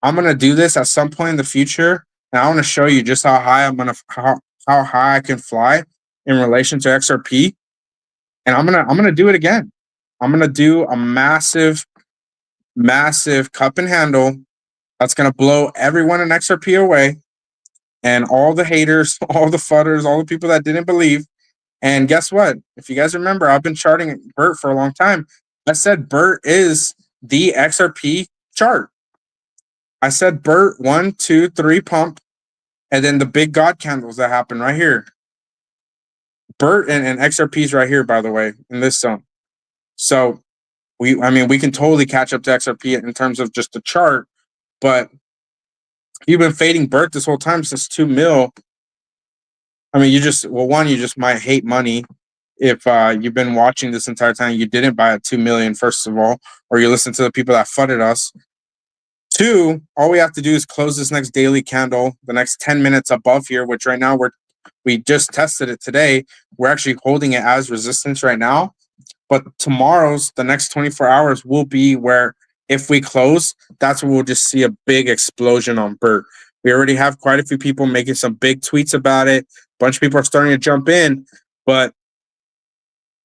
I'm going to do this at some point in the future. And I want to show you just how high how high I can fly in relation to XRP. And I'm going to do it again. I'm going to do a massive cup and handle that's going to blow everyone in XRP away, and all the haters, all the fudders, all the people that didn't believe. And guess what? If you guys remember, I've been charting Bert for a long time. I said Bert is the XRP chart. I said Bert 1, 2, 3 pump, and then the big God candles that happen right here. Bert and XRP's right here, by the way, in this zone. So we can totally catch up to XRP in terms of just the chart, but you've been fading Bert this whole time since 2 mil. I mean, you just might hate money if you've been watching this entire time. You didn't buy at 2 million, first of all, or you listen to the people that fudded us. Two, all we have to do is close this next daily candle, the next 10 minutes above here, which right now we just tested it today. We're actually holding it as resistance right now. But tomorrow's, the next 24 hours will be where if we close, that's when we'll just see a big explosion on Bert. We already have quite a few people making some big tweets about it. A bunch of people are starting to jump in. But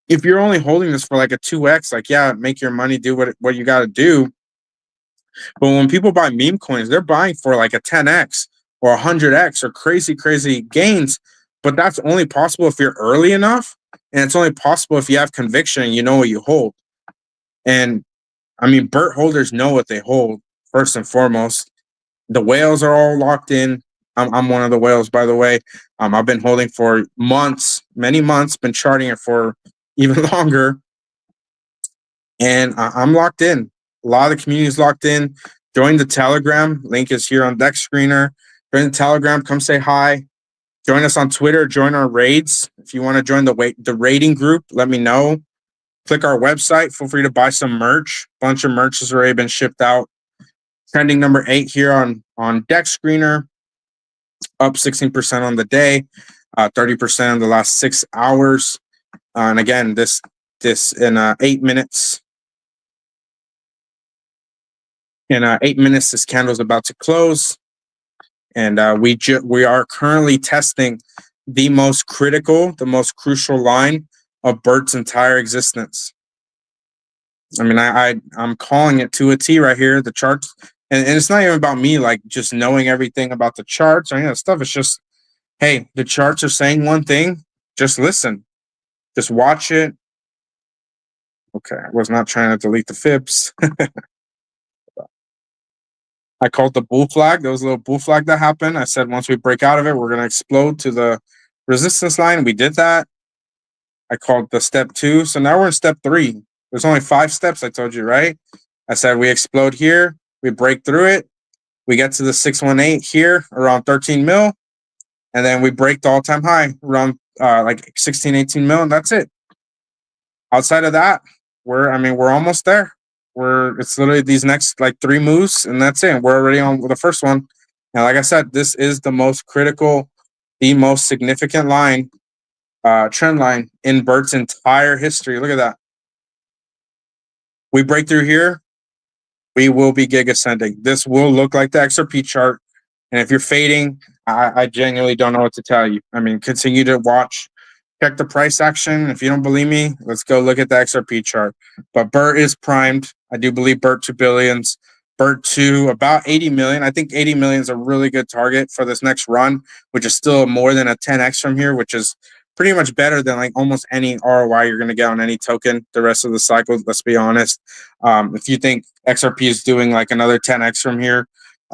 if you're only holding this for like a 2x, like, yeah, make your money, do what you got to do. But when people buy meme coins, they're buying for like a 10x or 100x or crazy gains. But that's only possible if you're early enough. And it's only possible if you have conviction and you know what you hold. And I mean, Bert holders know what they hold, first and foremost. The whales are all locked in. I'm one of the whales, by the way. I've been holding for months, many months, been charting it for even longer. And I'm locked in. A lot of the community is locked in. Join the Telegram. Link is here on Deck Screener. Join the Telegram. Come say hi. Join us on Twitter. Join our raids. If you want to join the raiding group, let me know. Click our website. Feel free to buy some merch. Bunch of merch has already been shipped out. Trending number 8 here on Deck Screener. Up 16% on the day. 30% in the last 6 hours. And again, this in 8 minutes. In 8 minutes, this candle is about to close. And we are currently testing the most critical, the most crucial line of Bert's entire existence. I mean, I'm calling it to a T right here. The charts, and it's not even about me like just knowing everything about the charts or any of that stuff. It's just, hey, the charts are saying one thing. Just listen, just watch it. Okay, I was not trying to delete the fibs. I called the bull flag. There was a little bull flag that happened. I said once we break out of it, we're going to explode to the resistance line. We did that. I called the step 2. So now we're in step 3. There's only 5 steps, I told you, right? I said we explode here. We break through it. We get to the 618 here around 13 mil. And then we break the all-time high around like 16, 18 mil. And that's it. Outside of that, we're almost there. It's literally these next like 3 moves, and that's it. We're already on the first one. And like I said, this is the most critical, the most significant line, trend line in Bert's entire history. Look at that. We break through here, we will be gig ascending. This will look like the XRP chart. And if you're fading, I genuinely don't know what to tell you. I mean, continue to watch. Check the price action. If you don't believe me, let's go look at the XRP chart. But Bert is primed. I do believe Bert to billions. Bert to about 80 million. I think 80 million is a really good target for this next run, which is still more than a 10x from here, which is pretty much better than like almost any ROI you're going to get on any token the rest of the cycle. Let's be honest. If you think XRP is doing like another 10x from here,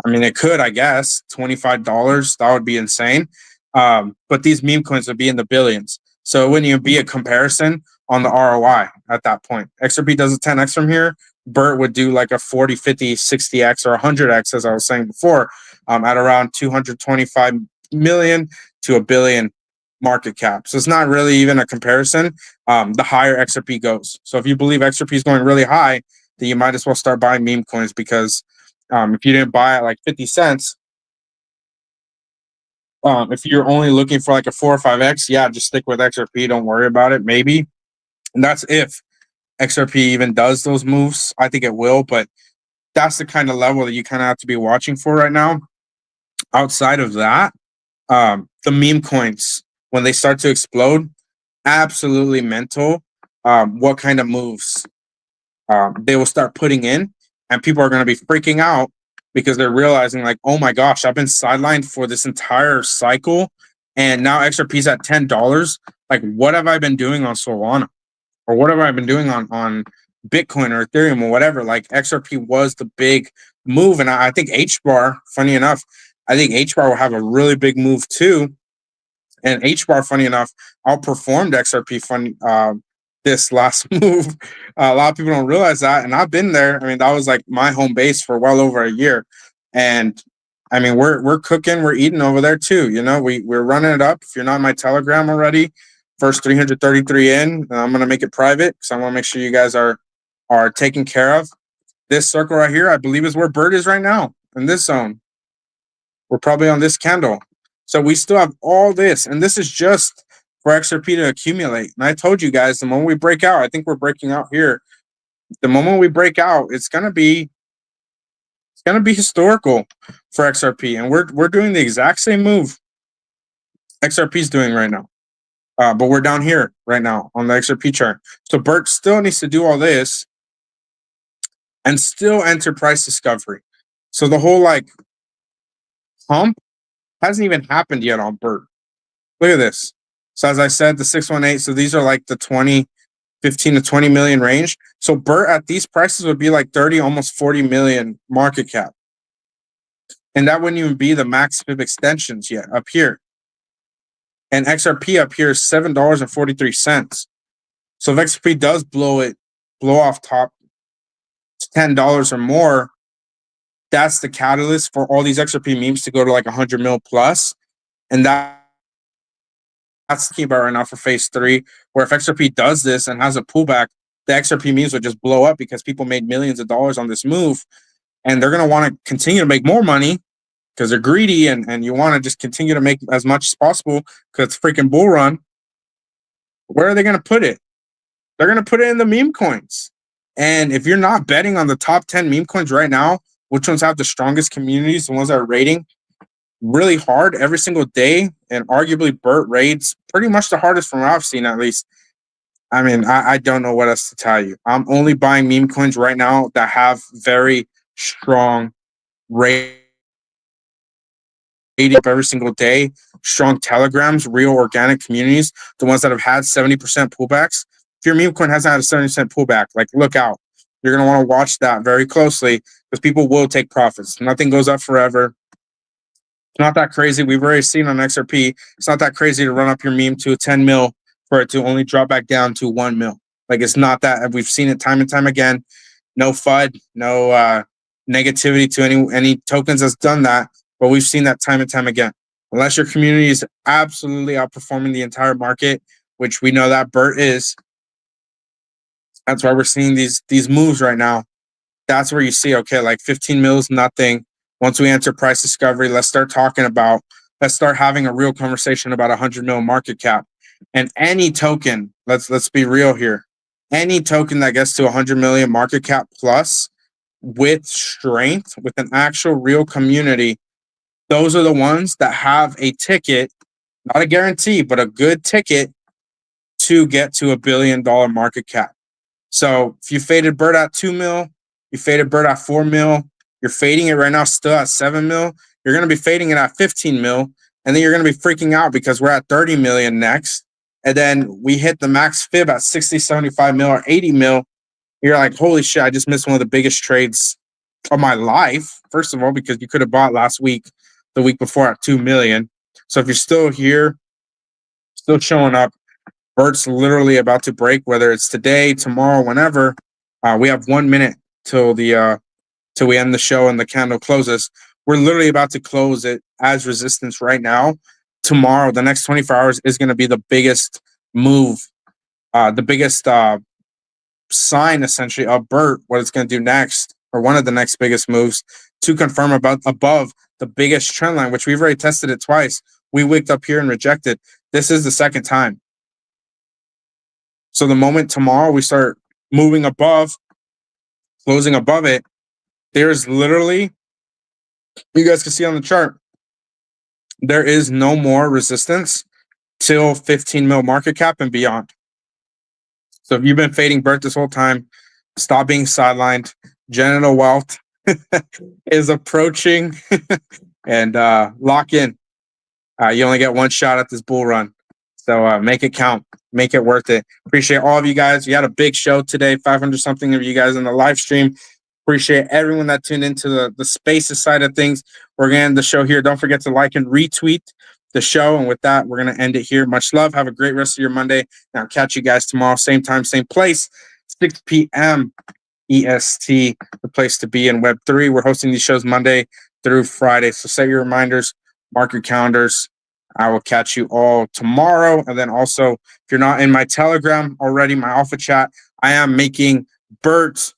I mean, it could, I guess, $25. That would be insane. But these meme coins would be in the billions. So it wouldn't even be a comparison on the ROI at that point. XRP does a 10x from here. Bert would do like a 40, 50, 60x or 100x, as I was saying before, at around 225 million to $1 billion market cap. So it's not really even a comparison. The higher XRP goes. So if you believe XRP is going really high, then you might as well start buying meme coins, because if you didn't buy at like 50 cents, if you're only looking for like a 4 or 5x, yeah, just stick with XRP. Don't worry about it. Maybe. And that's if XRP even does those moves. I think it will, but that's the kind of level that you kind of have to be watching for right now. Outside of that, the meme coins, when they start to explode, absolutely mental. What kind of moves they will start putting in, and people are going to be freaking out because they're realizing like, oh my gosh, I've been sidelined for this entire cycle, and now XRP's at $10. Like, what have I been doing on Solana, or what have I been doing on Bitcoin or Ethereum or whatever? Like, XRP was the big move, and I think HBAR, funny enough, I think HBAR will have a really big move too. And HBAR, funny enough, outperformed XRP this last move. A lot of people don't realize that, and I've been there. I mean, that was like my home base for well over a year, and I mean, we're cooking, we're eating over there too. You know, we're running it up. If you're not in my Telegram already, first 333 in, I'm gonna make it private because I want to make sure you guys are taken care of. This circle right here, I believe, is where Bert is right now in this zone. We're probably on this candle. So we still have all this, and this is just for XRP to accumulate. And I told you guys, the moment we break out, I think we're breaking out here. The moment we break out, it's gonna be historical for XRP, and we're doing the exact same move XRP is doing right now. But we're down here right now on the XRP chart. So Bert still needs to do all this and still enter price discovery. So the whole like pump hasn't even happened yet on Bert. Look at this. So as I said, the 618. So these are like the 15 to 20 million range. So Bert at these prices would be like 30, almost 40 million market cap. And that wouldn't even be the max fib extensions yet up here. And XRP up here is $7.43. So if XRP does blow off top to $10 or more, that's the catalyst for all these XRP memes to go to like 100 mil plus. And that's thinking about right now for phase 3, where if XRP does this and has a pullback, the XRP memes would just blow up because people made millions of dollars on this move. And they're going to want to continue to make more money because they're greedy and you want to just continue to make as much as possible because it's freaking bull run. Where are they going to put it? They're going to put it in the meme coins. And if you're not betting on the top 10 meme coins right now, which ones have the strongest communities, the ones that are rating really hard every single day, and arguably Bert rates pretty much the hardest from what I've seen, at least. I mean, I don't know what else to tell you. I'm only buying meme coins right now that have very strong rating up every single day, strong telegrams, real organic communities, the ones that have had 70% pullbacks. If your meme coin hasn't had a 70% pullback, like look out. You're going to want to watch that very closely because people will take profits. Nothing goes up forever. It's not that crazy. We've already seen on XRP, it's not that crazy to run up your meme to a 10 mil for it to only drop back down to 1 mil. Like it's not that. We've seen it time and time again. No FUD, no negativity to any tokens that's done that. But we've seen that time and time again. Unless your community is absolutely outperforming the entire market, which we know that Bert is. That's why we're seeing these moves right now. That's where you see, okay, like 15 mils, nothing. Once we enter price discovery, let's start having a real conversation about 100 mil market cap. And any token, let's be real here. Any token that gets to 100 million market cap plus with strength, with an actual real community, those are the ones that have a ticket, not a guarantee, but a good ticket to get to $1 billion market cap. So if you faded Bert at 2 mil, you faded Bert at 4 mil, you're fading it right now still at 7 mil, you're going to be fading it at 15 mil, and then you're going to be freaking out because we're at 30 million next. And then we hit the max fib at 60, 75 mil or 80 mil. You're like, holy shit, I just missed one of the biggest trades of my life. First of all, because you could have bought last week, the week before at 2 million. So if you're still here, still showing up, Bert's literally about to break, whether it's today, tomorrow, whenever. We have 1 minute till we end the show and the candle closes. We're literally about to close it as resistance right now. Tomorrow, the next 24 hours is going to be the biggest move, the biggest sign essentially of Bert, what it's going to do next, or one of the next biggest moves to confirm above the biggest trend line, which we've already tested it twice. We wicked up here and rejected. This is the second time. So the moment tomorrow we start moving above, closing above it, there's literally, you guys can see on the chart, there is no more resistance till 15 mil market cap and beyond. So if you've been fading Bert this whole time, stop being sidelined. Genital wealth is approaching and lock in. You only get one shot at this bull run. So make it count. Make it worth it. Appreciate all of you guys. We had a big show today, 500 something of you guys in the live stream. Appreciate everyone that tuned into the spaces side of things. We're going to end the show here. Don't forget to like and retweet the show. And with that, we're going to end it here. Much love. Have a great rest of your Monday. Now, catch you guys tomorrow, same time, same place, 6 p.m. EST, the place to be in Web3. We're hosting these shows Monday through Friday. So set your reminders, mark your calendars. I will catch you all tomorrow. And then also, if you're not in my Telegram already, my alpha chat, I am making Bert,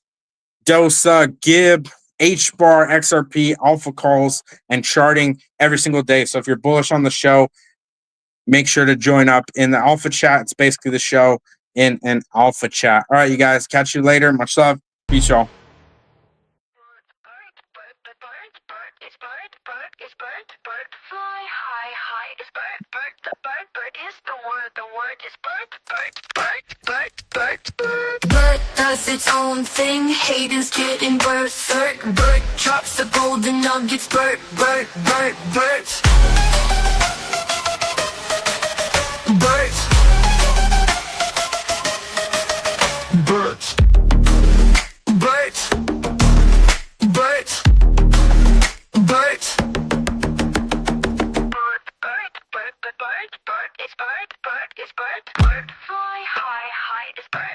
Dosa, Gib, H-bar, XRP, alpha calls, and charting every single day. So if you're bullish on the show, make sure to join up in the alpha chat. It's basically the show in an alpha chat. All right, you guys, catch you later. Much love. Peace, y'all. Bert, fly high, high is Bert, Bert is the word is Bert. Bert does its own thing, haters getting berserk. Bert drops the golden nuggets, Bert. Bert. Bert. Bert. Bert. Bert is Bert, fly high, high is Bert.